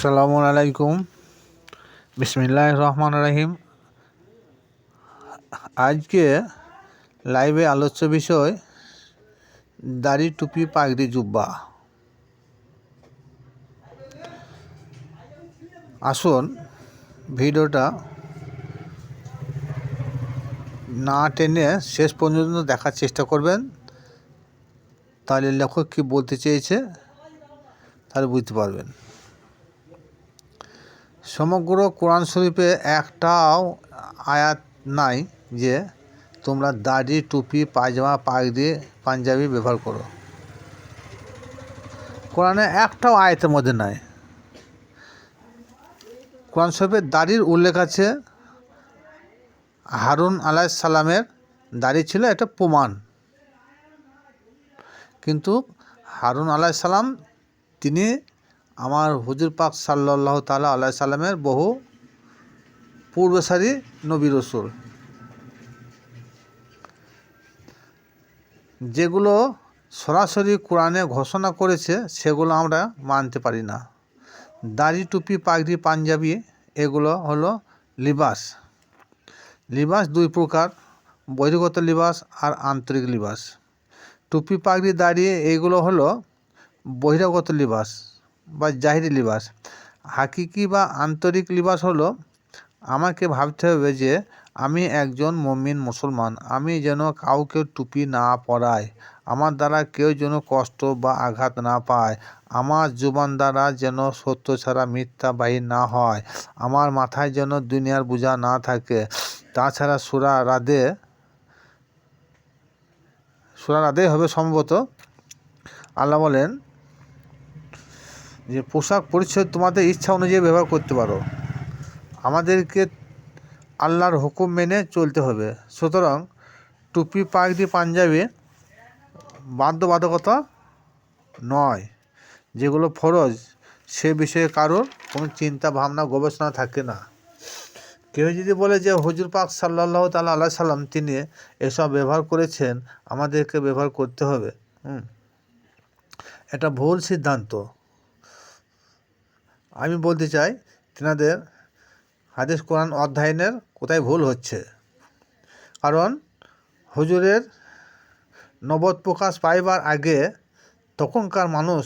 আসসালামু আলাইকুম। বিসমিল্লাহির রহমানির রহিম। আজকে লাইভে আলোচ্য বিষয় দাড়ি, টুপি, পাগড়ি, জুব্বা। আসুন ভিডিওটা না টেনে শেষ পর্যন্ত দেখার চেষ্টা করবেন, তাহলে লেখক কী বলতে চেয়েছে তাহলে বুঝতে পারবেন। সমগ্র কোরআন শরীফে একটাও আয়াত নাই যে তোমরা দাড়ি, টুপি, পায়জামা, পাগড়ি, পাঞ্জাবি ব্যবহার করো। কোরআনে একটাও আয়াতের মধ্যে নাই। কোরআন শরীফে দাড়ির উল্লেখ আছে, হারুন আলাইহিস সালামের দাড়ি ছিল, এটা প্রমাণ। কিন্তু হারুন আলাইহিস সালাম তিনি আমার হুজুর পাক সাল্লাল্লাহু তাআলা আলাইহি সাল্লামের বহু পূর্বসারী নবী রসুল। যেগুলো সরাসরি কোরআনে ঘোষণা করেছে সেগুলো আমরা মানতে পারি না। দাড়ি, টুপি, পাগড়ি, পাঞ্জাবি এগুলো হলো লিবাস। লিবাস দুই প্রকার, বহির্গত লিবাস আর আন্তরিক লিবাস। টুপি, পাগড়ি, দাড়ি এইগুলো হলো বহিরাগত লিবাস বা জাহিরি লিবাস। হাকিকি বা আন্তরিক লিবাস হলো আমাকে ভাবতে হবে যে আমি একজন মুমিন মুসলমান, আমি যেন কাউকে টুপি না পরাই, আমার দ্বারা কেউ যেন কষ্ট বা আঘাত না পায়, আমার জুবান দ্বারা যেন সত্য ছাড়া মিথ্যা বাহির না হয়, আমার মাথায় যেন দুনিয়ার বোঝা না থাকে। তাছাড়া সূরা রাদে হবে সম্ভবত, আল্লাহ বলেন যে পোশাক পরিচ্ছদ তোমাদের ইচ্ছা অনুযায়ী ব্যবহার করতে পারো, আমাদেরকে আল্লাহর হুকুম মেনে চলতে হবে। সুতরাং টুপি, পাগড়ি, পাঞ্জাবি বাধ্যবাধকতা নয়, যেগুলো ফরজ সে বিষয়ে কারোর কোনো চিন্তা ভাবনা গবেষণা থাকে না। কেউ যদি বলে যে হুজুর পাক সাল্লাল্লাহু তাআলা আলাইহি সাল্লাম তিনি এসব ব্যবহার করেছেন, আমাদেরকে ব্যবহার করতে হবে, এটা ভুল সিদ্ধান্ত। আমি বলতে চাই তেনাদের হাদিস কোরআন অধ্যয়নের কোথায় ভুল হচ্ছে। কারণ হুজুরের নবুয়ত প্রকাশ পাইবার আগে তখনকার মানুষ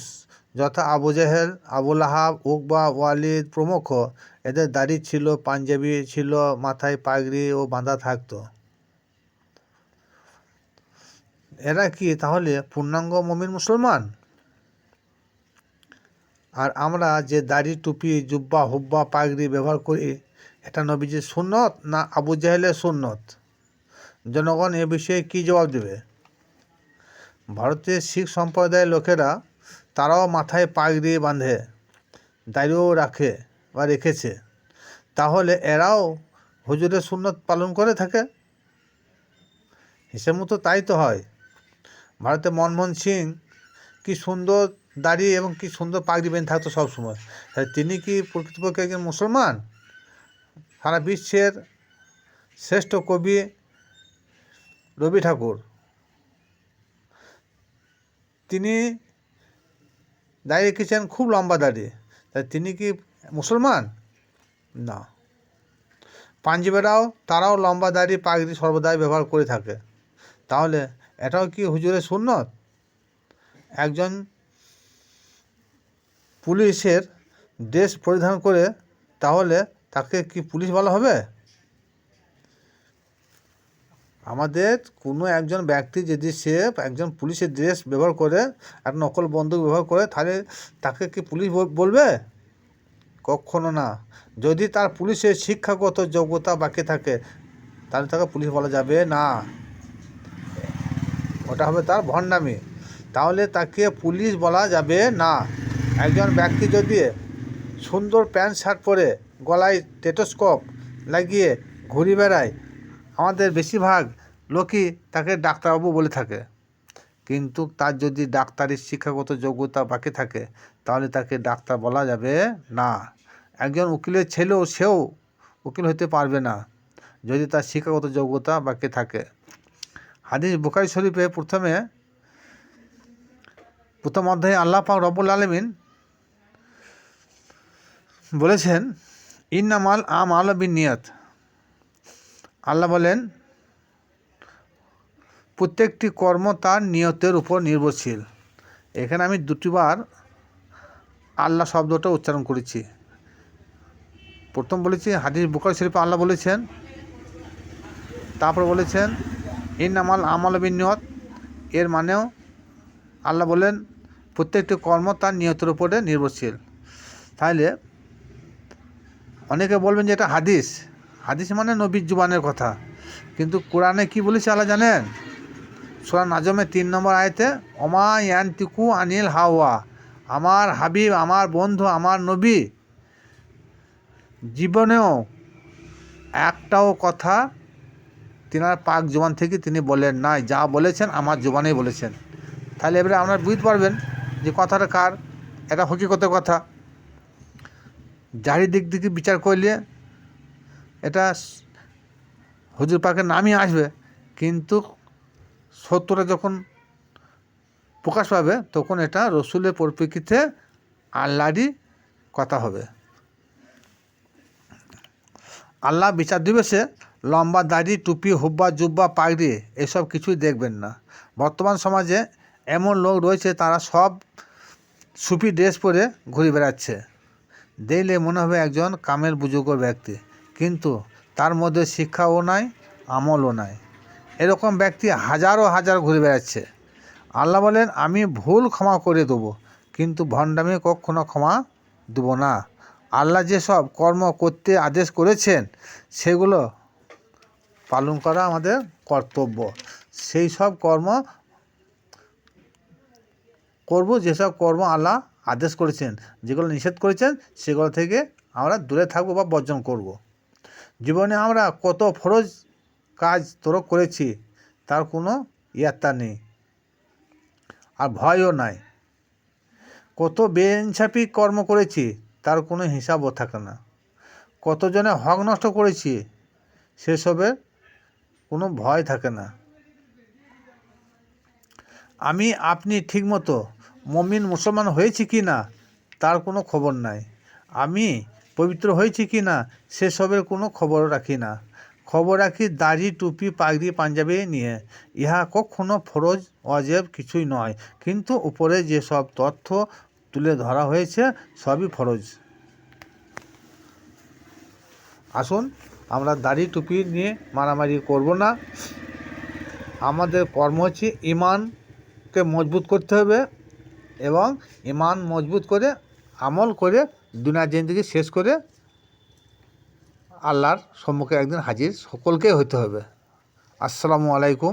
যথা আবু জেহেল, আবু লাহাব, উকবা, ওয়ালিদ প্রমুখ, এদের দাড়ি ছিল, পাঞ্জাবি ছিল, মাথায় পাগড়িও বাঁধা থাকতো। এরা কি তাহলে পূর্ণাঙ্গ মুমিন মুসলমান? আর আমরা যে দাড়ি, টুপি, জুব্বা, হুব্বা, পাগড়ি ব্যবহার করি, এটা নবীজির সুন্নত না আবু জেহেলের সুন্নত? জনগণ এ বিষয়ে কী জবাব দেবে? ভারতের শিখ সম্প্রদায়ের লোকেরা তারাও মাথায় পাগড়ি বাঁধে, দাড়িও রাখে বা রেখেছে, তাহলে এরাও হুজুরের সুন্নত পালন করে থাকে? হিসেব মতো তাই তো হয়। ভারতে মনমোহন সিং কি সুন্দর দাড়ি এবং কি সুন্দর পাগড়ি বেঁধে থাকতো সবসময়, তিনি কি প্রকৃতপক্ষে একজন মুসলমান? সারা বিশ্বের শ্রেষ্ঠ কবি রবি ঠাকুর, তিনি দাড়ি রেখেছেন, খুব লম্বা দাড়ি, তাই তিনি কি মুসলমান? না। পাঞ্জাবিরাও তারাও লম্বা দাড়ি, পাগড়ি সর্বদাই ব্যবহার করে থাকে, তাহলে এটাও কি হুজুরের সুন্নত? একজন পুলিশের ড্রেস পরিধান করে তাহলে তাকে কি পুলিশ বলা হবে? আমাদের কোনো একজন ব্যক্তি যদি সে একজন পুলিশের ড্রেস ব্যবহার করে, এক নকল বন্দুক ব্যবহার করে, তাহলে তাকে কি পুলিশ বলবে? কখনো না। যদি তার পুলিশের শিক্ষাগত যোগ্যতা বাকি থাকে তাহলে তাকে পুলিশ বলা যাবে না, ওটা হবে তার ভণ্ডামি, তাহলে তাকে পুলিশ বলা যাবে না। একজন ব্যক্তি যদি সুন্দর প্যান্ট শার্ট পরে গলায় স্টেথোস্কোপ লাগিয়ে ঘুরে বেড়ায়, আমাদের বেশিরভাগ লোকই তাকে ডাক্তারবাবু বলে থাকে, কিন্তু তার যদি ডাক্তারি শিক্ষাগত যোগ্যতা বাকি থাকে তাহলে তাকে ডাক্তার বলা যাবে না। একজন উকিলের ছেলেও সেও উকিল হতে পারবে না যদি তার শিক্ষাগত যোগ্যতা বাকি থাকে। হাদিস বুখারী শরীফে প্রথম অধ্যায়ে আল্লাহ পাক রব্বুল আলামিন বলেছেন ইন্নামাল আমাল বিন্নিয়াত। আল্লাহ বলেন প্রত্যেকটি কর্ম তার নিয়তের উপর নির্ভরশীল। এখানে আমি দুটিবার আল্লাহ শব্দটা উচ্চারণ করেছি। প্রথম বলেছি হাদিস বুখারী শরীফে আল্লাহ বলেছেন, তারপর বলেছেন ইন্নামাল আমাল বিন্নিয়াত। এর মানেও আল্লাহ বলেন প্রত্যেকটি কর্ম তার নিয়তের উপরে নির্ভরশীল। তাহলে অনেকে বলবেন যে এটা হাদিস, হাদিস মানে নবীর জুবানের কথা, কিন্তু কোরআনে কি বলেছে আল্লাহ জানেন? সূরা নাজমে 3 নম্বর আয়াতে ওমা ইয়ানতিকু আনিল হাওয়া, আমার হাবিব, আমার বন্ধু, আমার নবী জীবনেও একটাও কথা তিনার পাক জবান থেকে তিনি বলেন নাই, যা বলেছেন আমার জবানেই বলেছেন। তাহলে এবারে আপনারা বুঝতে পারবেন যে কথাটা কার, এটা হকিকতের কথা। জাহির দিক থেকে বিচার করলে এটা হুজুর পাকের নামই আসবে, কিন্তু সত্যটা যখন প্রকাশ পাবে তখন এটা রসুলের পরিপ্রেক্ষিতে আল্লাহরই কথা হবে। আল্লাহ বিচার দিবসে লম্বা দাড়ি, টুপি, হুব্বা, জুব্বা, পাগড়ি এসব কিছুই দেখবেন না। বর্তমান সমাজে এমন লোক রয়েছে তারা সব সুফি ড্রেস পরে ঘুরে বেড়াচ্ছে। দেখলে মনে হবে একজন কামের বুজুর্গ ব্যক্তি, কিন্তু তার মধ্যে শিক্ষাও নাই, আমলও নাই। এরকম ব্যক্তি হাজারো হাজার ঘুরে বেড়াচ্ছে। আল্লাহ বলেন আমি ভুল ক্ষমা করে দেবো, কিন্তু ভণ্ডামি কখনো ক্ষমা দেব না। আল্লাহ যেসব কর্ম করতে আদেশ করেছেন সেগুলো পালন করা আমাদের কর্তব্য। সেই সব কর্ম করব যেসব কর্ম আল্লাহ আদেশ করেছেন, যেগুলো নিষেধ করেছেন সেগুলো থেকে আমরা দূরে থাকবো বা বর্জন করব। জীবনে আমরা কত ফরজ কাজ তরক করেছি তার কোনো ইয়াত্তা নেই, আর ভয়ও নাই। কত বেইনসাফি কর্ম করেছি তার কোনো হিসাবও থাকে না। কতজনে হক নষ্ট করেছি সেসবের কোনো ভয় থাকে না। আমি আপনি ঠিকমতো মুমিন মুসলমান হয়েছি কি না তার কোনো খবর নাই। আমি পবিত্র হয়েছি কি না সেসবের কোনো খবর রাখি না। খবর রাখি দাড়ি, টুপি, পাগড়ি, পাঞ্জাবি নিয়ে। ইহা কখনো ফরজ ওয়াজিব কিছুই নয়, কিন্তু উপরে যেসব তথ্য তুলে ধরা হয়েছে সবই ফরজ। আসুন আমরা দাড়ি টুপি নিয়ে মারামারি করব না। আমাদের কর্ম হচ্ছে ঈমানকে মজবুত করতে হবে, এবং ঈমান মজবুত করে আমল করে দুনিয়ার জিন্দেগি শেষ করে আল্লাহর সম্মুখে একদিন হাজির সকলকেই হতে হবে। আসসালামু আলাইকুম।